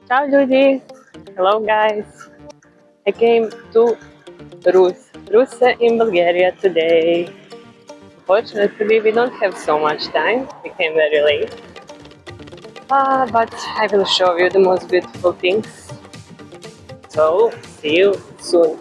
Ciao Judy! Hello guys! I came to Ruse in Bulgaria today. Fortunately, we don't have so much time. We came very late. But I will show you the most beautiful things. So, see you soon.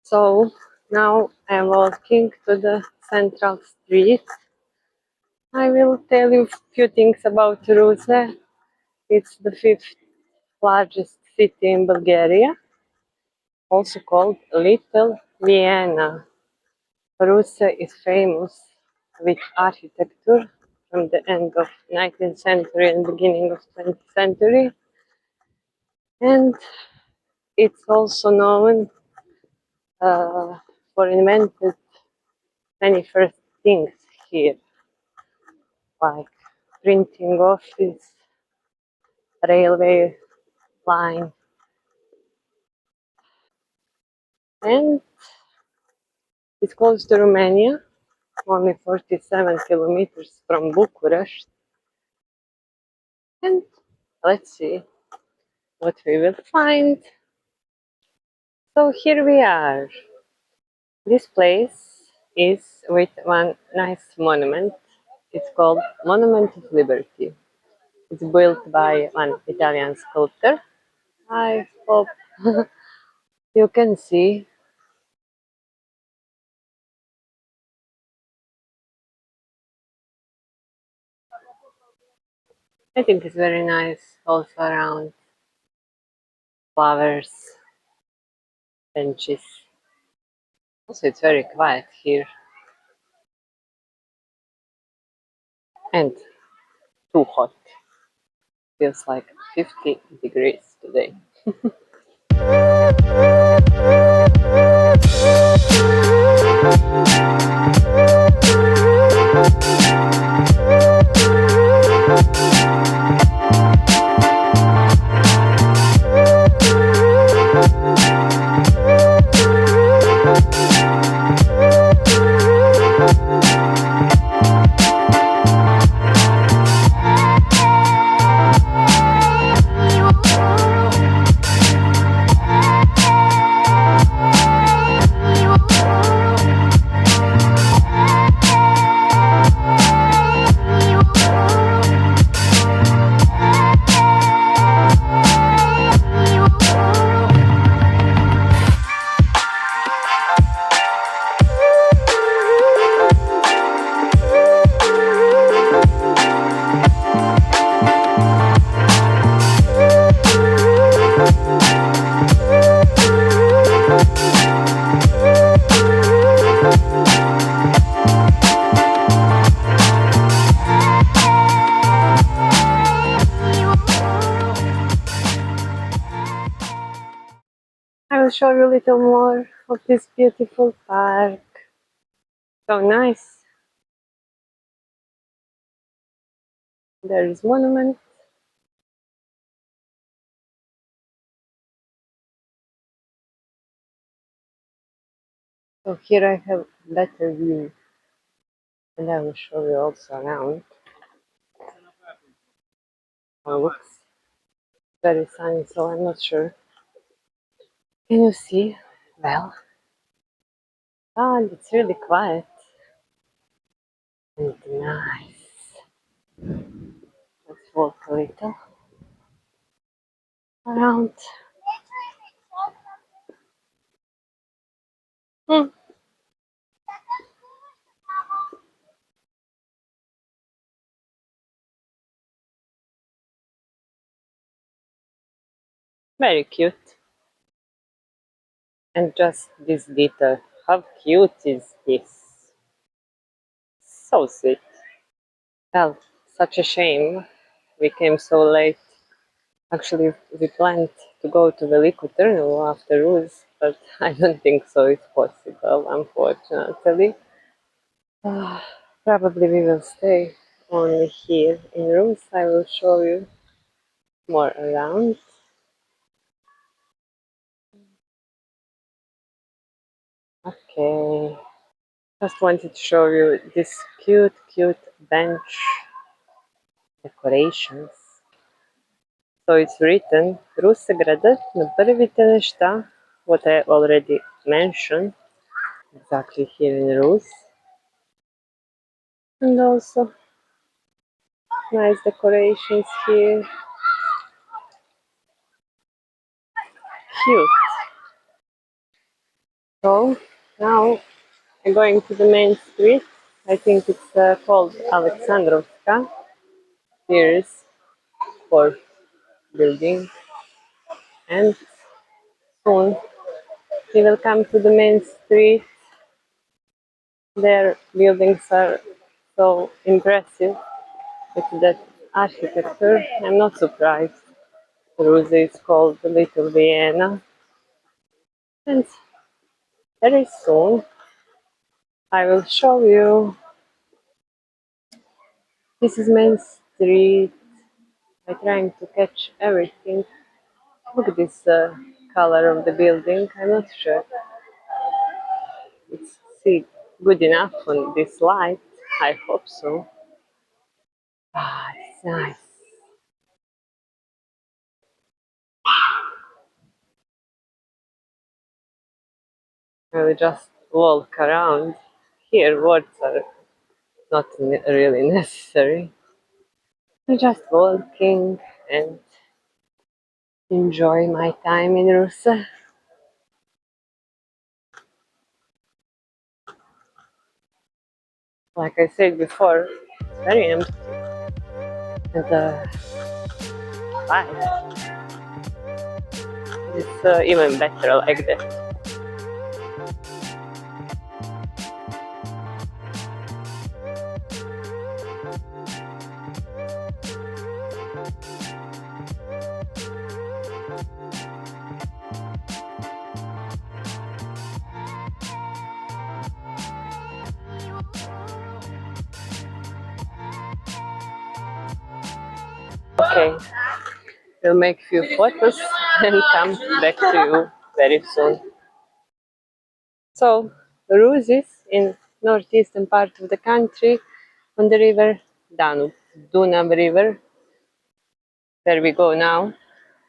So, now I'm walking to the central street. I will tell you a few things about Ruse. It's the fifth largest city in Bulgaria, also called Little Vienna. Ruse is famous with architecture from the end of 19th century and beginning of 20th century, and it's also known uh, for invented many first things here, like printing office, railway line, and it's close to Romania, only 47 kilometers from Bucharest. And let's see what we will find. So here we are. This place is with one nice monument. It's called Monument of Liberty. It's built by one Italian sculptor. I hope you can see. I think it's very nice also around flowers, benches. Also, it's very quiet here and too hot. Feels like 50 degrees today. I will show you a little more of this beautiful park. So nice. There is monument. So here I have better view, and I will show you also around. Oh, looks very sunny, so I'm not sure. Can you see? Well, and it's really quiet and nice. Let's walk a little around. Hmm. Very cute. And just this detail. How cute is this? So sweet. Well, such a shame we came so late. Actually, we planned to go to Veliko Trnovo after Ruse, but I don't think so it's possible, unfortunately. Probably we will stay only here in Ruse. I will show you more around. Okay, just wanted to show you this cute bench decorations. So it's written Ruse градът на първите неща, what I already mentioned, exactly here in Ruse. And also nice decorations here. Cute. So now I'm going to the main street. I think it's called Alexandrovska. Here's fourth building, and soon we will come to the main street. Their buildings are so impressive with that architecture. I'm not surprised. Ruse is called Little Vienna, and very soon I will show you. This is main street. I'm trying to catch everything. Look at this color of the building. I'm not sure it's see good enough on this light. I hope so. Ah, it's nice. I will just walk around. Here, words are not really necessary. I'm just walking and enjoy my time in Ruse. Like I said before, it's very empty. And the life is even better like that. Okay, we'll make a few photos and come back to you very soon. So, Ruse is in northeastern part of the country on the river Danube, Dunab River, where we go now.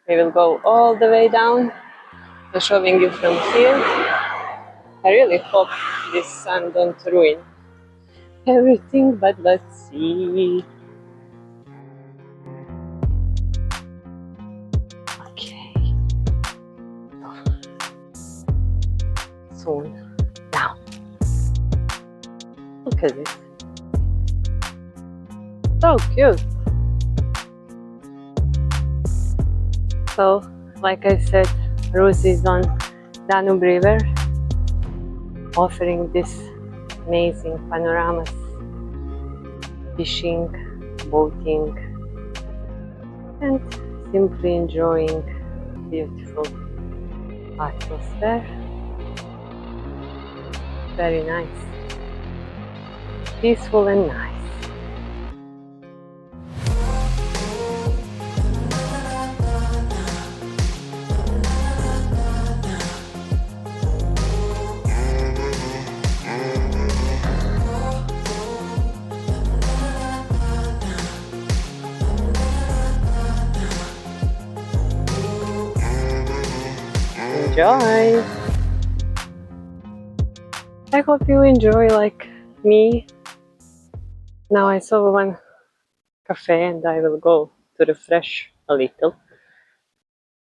We will go all the way down. I'm showing you from here. I really hope this sun don't ruin everything, but let's see. Okay. Soon. Now. Look at this. So cute. So, like I said, Ruse is on Danube River, offering this amazing panoramas, fishing, boating, and simply enjoying beautiful atmosphere. Very nice, peaceful and nice. Enjoy! I hope you enjoy like me. Now I saw one cafe and I will go to refresh a little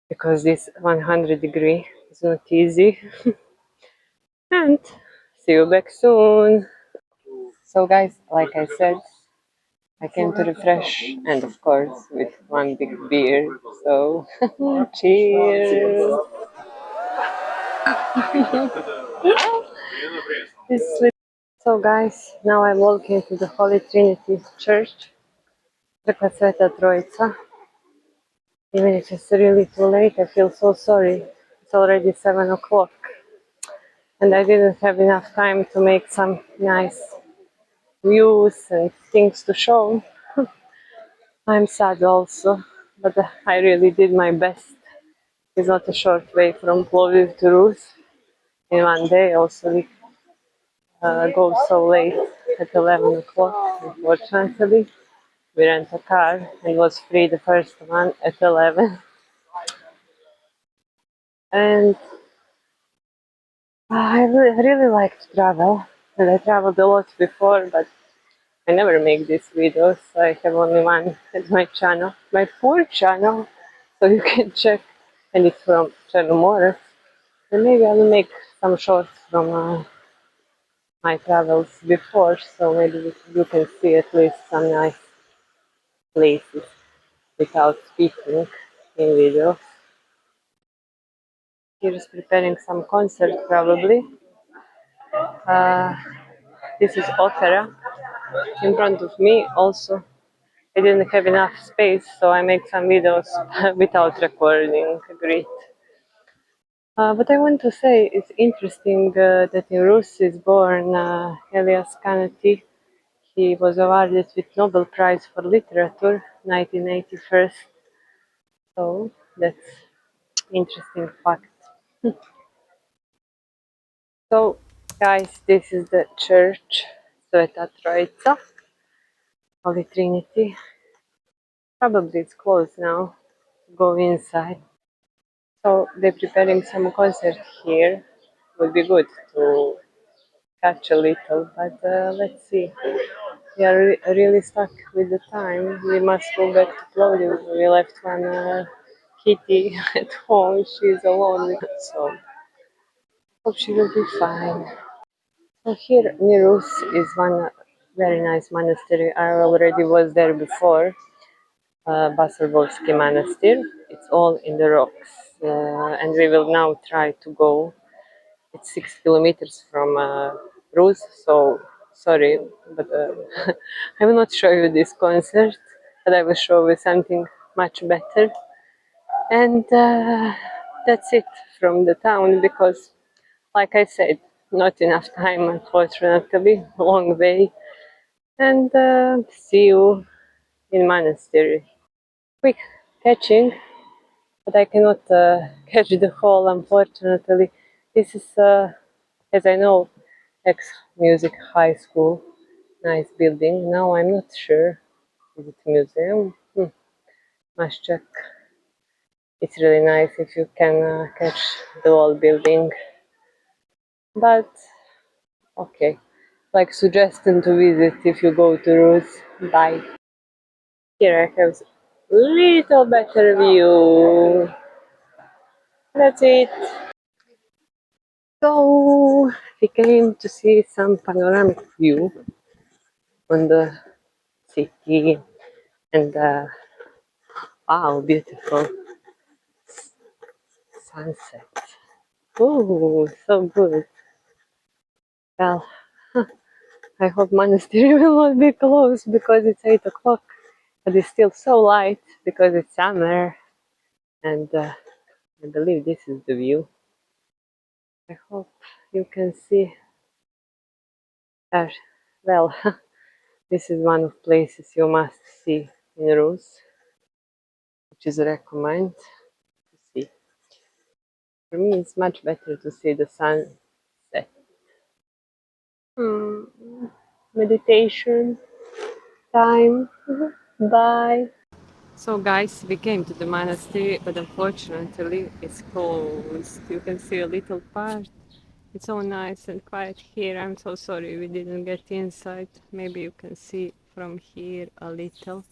because this 100-degree is not easy. And see you back soon. So guys, like I said, I came to refresh and of course with one big beer. So cheers! So guys, now I'm walking to the Holy Trinity Church, Crkva Sveta Trojica. Even if it's really too late, I feel so sorry. It's already 7 o'clock and I didn't have enough time to make some nice views and things to show. I'm sad also, but I really did my best. It's not a short way from Plovdiv to Ruse. in one day. Also, we go so late at 11 o'clock, unfortunately. We rent a car and it was free the first one at 11. And I really like to travel. And I traveled a lot before, but I never make these videos. I have only one at my channel, my poor channel, so you can check. And it's from channel more. And maybe I will make some shorts from my travels before, so maybe you can see at least some nice places without speaking in videos. Here is preparing some concert probably. Uh, this is opera in front of me also. I didn't have enough space, so I make some videos without recording. Great. But I want to say it's interesting that in Rus is born Elias Canati. He was awarded with Nobel Prize for Literature 1981. So that's interesting fact. So guys, this is the church, Sveta Trojica, Holy Trinity. Probably it's closed now. Go inside. So they're preparing some concert here. Would be good to catch a little, but let's see. We are really stuck with the time. We must go back to Plovdiv. We left one kitty at home. She's alone, so hope she will be fine. So here near us is one very nice monastery. I already was there before. Basalbovsky Monastery. It's all in the rocks, and we will now try to go. It's 6 kilometers from Ruse, so sorry, but I will not show you this concert, but I will show you something much better. And that's it from the town because, like I said, not enough time, unfortunately, long way. And see you in monastery. Quick catching, but I cannot catch the whole, unfortunately. This is, as I know, ex-music high school. Nice building. Now I'm not sure. Is it a museum? Must check. It's really nice if you can catch the whole building. But okay, like suggestion to visit if you go to Ruse. Bye. Here I have little better view. That's it. So we came to see some panoramic view on the city and wow, beautiful sunset. Oh, so good. Well, I hope monastery will not be closed because it's 8 o'clock, but it's still so light because it's summer, and I believe this is the view. I hope you can see. Well, this is one of places you must see in Rus, which is recommend to see. For me, it's much better to see the sunset. Meditation time. Bye. So guys, we came to the monastery, but unfortunately it's closed. You can see a little part. It's so nice and quiet here. I'm so sorry we didn't get inside. Maybe you can see from here a little.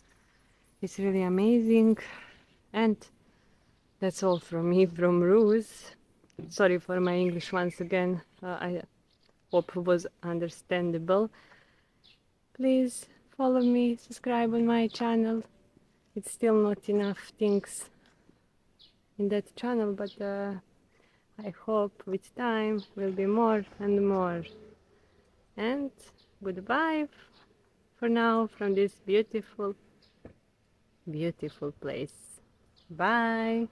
It's really amazing. And that's all from me from Ruse. Sorry for my English once again. I hope it was understandable. Please follow me, subscribe on my channel. It's still not enough things in that channel, but I hope with time will be more and more. And goodbye for now from this beautiful, beautiful place. Bye.